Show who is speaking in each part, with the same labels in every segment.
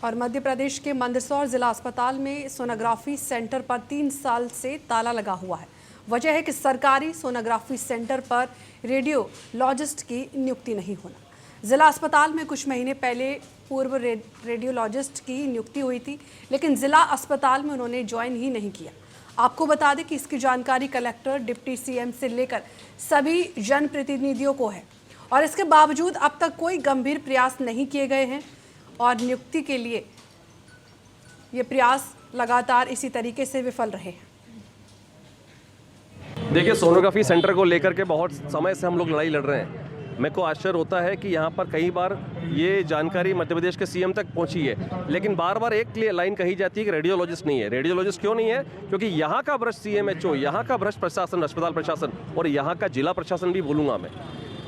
Speaker 1: और मध्य प्रदेश के मंदसौर जिला अस्पताल में सोनोग्राफी सेंटर पर 3 साल से ताला लगा हुआ है। वजह है कि सरकारी सोनोग्राफी सेंटर पर रेडियोलॉजिस्ट की नियुक्ति नहीं होना। जिला अस्पताल में कुछ महीने पहले पूर्व रेडियोलॉजिस्ट की नियुक्ति हुई थी, लेकिन जिला अस्पताल में उन्होंने ज्वाइन ही नहीं किया। आपको बता दें कि इसकी जानकारी कलेक्टर, डिप्टी सीएम से लेकर सभी जनप्रतिनिधियों को है और इसके बावजूद अब तक कोई गंभीर प्रयास नहीं किए गए हैं और नियुक्ति के लिए ये प्रयास लगातार इसी तरीके से विफल रहे हैं।
Speaker 2: देखिए, सोनोग्राफी सेंटर को लेकर के बहुत समय से हम लोग लड़ाई लड़ रहे हैं। मेरे को आश्चर्य होता है कि यहाँ पर कई बार ये जानकारी मध्य प्रदेश के सीएम तक पहुँची है, लेकिन बार बार एक लाइन कही जाती है कि रेडियोलॉजिस्ट नहीं है। रेडियोलॉजिस्ट क्यों नहीं है? क्योंकि यहाँ का भ्रष्ट CMHO, यहाँ का भ्रष्ट प्रशासन, अस्पताल प्रशासन और यहाँ का जिला प्रशासन भी बोलूँगा मैं,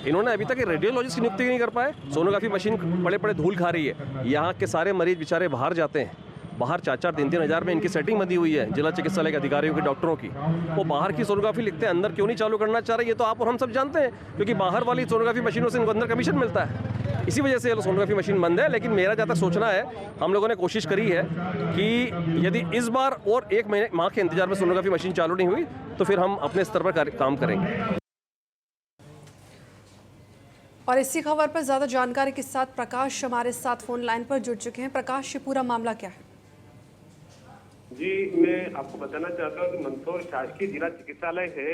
Speaker 2: इन्होंने अभी तक रेडियोलॉजिस्ट की नियुक्ति नहीं कर पाए। सोनोग्राफी मशीन बड़े बड़े धूल खा रही है। यहाँ के सारे मरीज बेचारे बाहर जाते हैं, बाहर 4-4, 3-3 हज़ार में इनकी सेटिंग बंधी हुई है जिला चिकित्सालय के अधिकारियों की, डॉक्टरों की। वो बाहर की सोनोग्राफी लिखते हैं, अंदर क्यों नहीं चालू करना चाह रहे, ये तो आप और हम सब जानते हैं, क्योंकि बाहर वाली सोनोग्राफी मशीनों से इनको अंदर कमीशन मिलता है। इसी वजह से सोनोग्राफी मशीन बंद है। लेकिन मेरा जहाँ तक सोचना है, हम लोगों ने कोशिश करी है कि यदि इस बार और 1 माह के इंतजार में सोनोग्राफी मशीन चालू नहीं हुई तो फिर हम अपने स्तर पर काम करेंगे।
Speaker 1: और इसी खबर पर ज्यादा जानकारी के साथ प्रकाश हमारे साथ फोन लाइन पर जुड़ चुके हैं। प्रकाश, ये पूरा मामला क्या है?
Speaker 3: जी, मैं आपको बताना चाहता हूँ कि मंदसौर शासकीय जिला चिकित्सालय है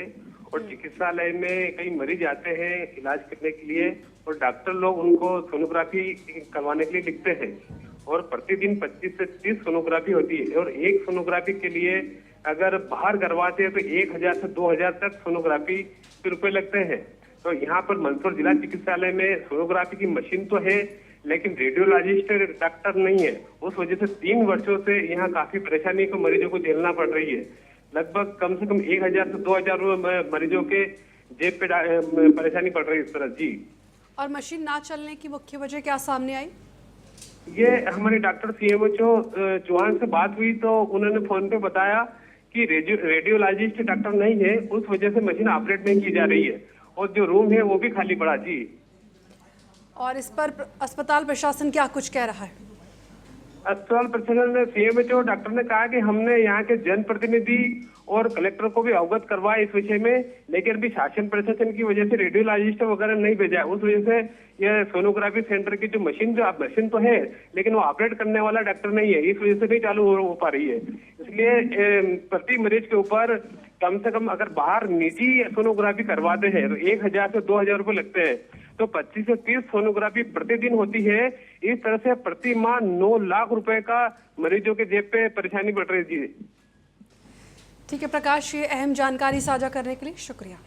Speaker 3: और चिकित्सालय में कई मरीज आते हैं इलाज करने के लिए और डॉक्टर लोग उनको सोनोग्राफी करवाने के लिए लिखते हैं और प्रतिदिन 25 से 30 सोनोग्राफी होती है और एक सोनोग्राफी के लिए अगर बाहर करवाते हैं तो 1000 से 2000 तक सोनोग्राफी के रुपए लगते हैं। तो यहाँ पर मंदसौर जिला चिकित्सालय में सोनोग्राफी की मशीन तो है, लेकिन रेडियोलॉजिस्ट डॉक्टर नहीं है। उस वजह से 3 वर्षों से यहाँ काफी परेशानी को मरीजों को झेलना पड़ रही है। लगभग कम से कम 1000 से 2000 मरीजों के जेब पे परेशानी पड़ रही है इस तरह। जी, और
Speaker 1: मशीन ना चलने की मुख्य वजह क्या सामने आई?
Speaker 3: ये हमारे डॉक्टर CMHO चौहान से बात हुई तो उन्होंने फोन पे बताया कि रेडियोलॉजिस्ट डॉक्टर नहीं है, उस वजह से मशीन ऑपरेट नहीं की जा रही है और जो रूम है वो भी खाली पड़ा। जी,
Speaker 1: और इस पर अस्पताल प्रशासन क्या कुछ कह रहा है?
Speaker 3: अस्पताल प्रशासन ने, CMHO डॉक्टर ने कहा कि हमने यहाँ के जनप्रतिनिधि और कलेक्टर को भी अवगत करवाया इस विषय में, लेकिन अभी शासन प्रशासन की वजह से रेडियोलॉजिस्ट वगैरह नहीं भेजा। उस वजह से यह सोनोग्राफी सेंटर की जो मशीन तो है, लेकिन वो ऑपरेट करने वाला डॉक्टर नहीं है, इस वजह से नहीं चालू हो पा रही है। इसलिए प्रति मरीज के ऊपर कम से कम अगर बाहर निजी सोनोग्राफी करवाते हैं तो 1000 से 2000 रुपए लगते हैं, तो 25 से 30 सोनोग्राफी प्रतिदिन होती है। इस तरह से प्रति माह 9 लाख रुपए का मरीजों के जेब पे परेशानी बढ़ रही है। जी,
Speaker 1: ठीक है प्रकाश, ये अहम जानकारी साझा करने के लिए शुक्रिया।